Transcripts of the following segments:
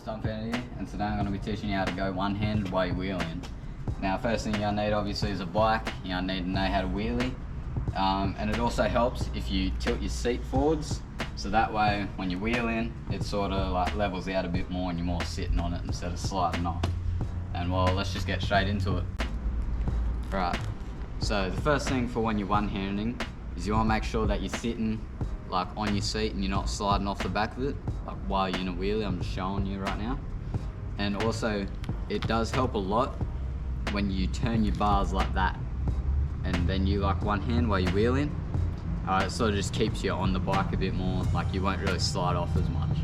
Stump Fanny here, and today I'm going to be teaching you how to go one-handed while you're wheeling. Now, first thing you're going to need obviously is a bike. You're going to need to know how to wheelie, and it also helps if you tilt your seat forwards, so that way when you're wheeling it sort of like levels out a bit more and you're more sitting on it instead of sliding off. And well, let's just get straight into it. Right, so the first thing for when you're one-handing is you want to make sure that you're sitting like on your seat and you're not sliding off the back of it like while you're in a wheelie. I'm just showing you right now. And also it does help a lot when you turn your bars like that and then you like one hand while you're wheeling. It sort of just keeps you on the bike a bit more, like you won't really slide off as much.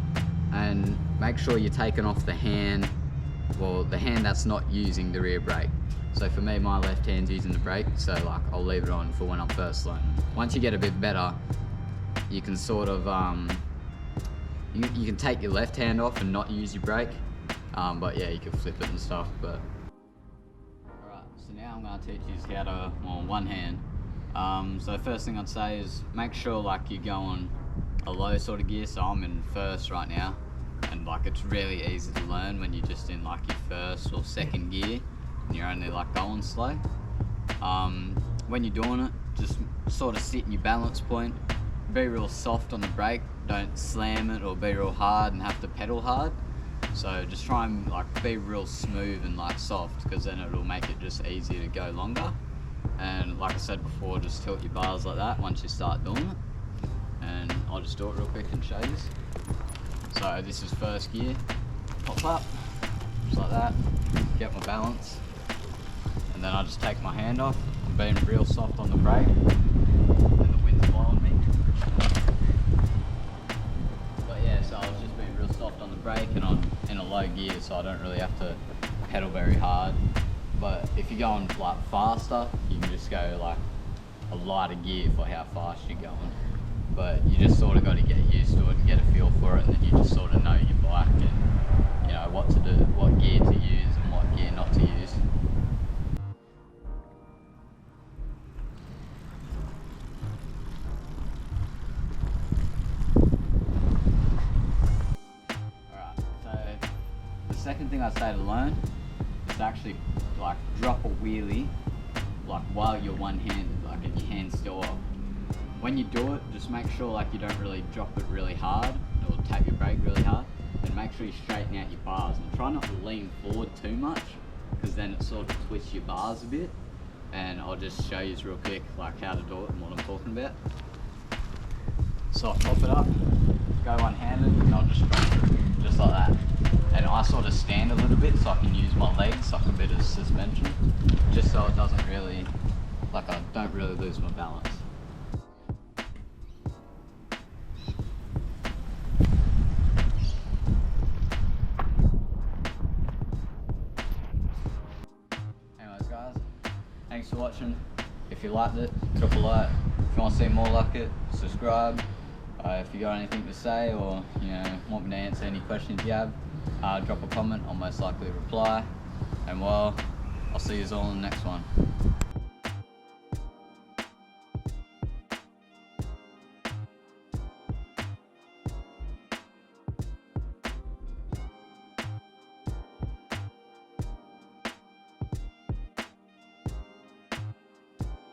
And make sure you're taking off the hand, well, the hand that's not using the rear brake. So for me, my left hand's using the brake, so like I'll leave it on for when I'm first learning. Once you get a bit better, you can sort of, you can take your left hand off and not use your brake. But yeah, you can flip it and stuff. But alright, so now I'm going to teach you how to, well, one hand. So the first thing I'd say is make sure like you're going a low sort of gear. So I'm in first right now, and like it's really easy to learn when you're just in like your first or second gear and you're only like going slow. When you're doing it, just sort of sit in your balance point. Be real soft on the brake, don't slam it or be real hard and have to pedal hard. So just try and like be real smooth and like soft, because then it'll make it just easier to go longer. And like I said before, just tilt your bars like that once you start doing it. And I'll just do it real quick and show you. So this is first gear, pop up, just like that, get my balance. And then I just take my hand off. I'm being real soft on the brake, and the wind's blowing me. But yeah, so I was just being real soft on the brake, and I'm in a low gear, so I don't really have to pedal very hard. But if you're going like faster, you can just go like a lighter gear for how fast you're going. But you just sort of got to get used to it and get a feel for it, and then you just sort of know your bike and you know what to do, what gear to use and what gear not to use. Second thing I'd say to learn is to actually like drop a wheelie like while you're one-handed, like and your hand's still up. When you do it, just make sure like you don't really drop it really hard or tap your brake really hard, and make sure you straighten out your bars and try not to lean forward too much, because then it sort of twists your bars a bit. And I'll just show you real quick like how to do it and what I'm talking about. So I'll pop it up, go one-handed, and I'll just drop it just like that. And I sort of stand a little bit so I can use my legs like a bit of suspension, just so it doesn't really, like I don't really lose my balance. Anyways guys, thanks for watching. If you liked it, drop a like. If you want to see more like it, subscribe. If you got anything to say, or you know want me to answer any questions you have, drop a comment, I'll most likely reply. And well, I'll see you all in the next one.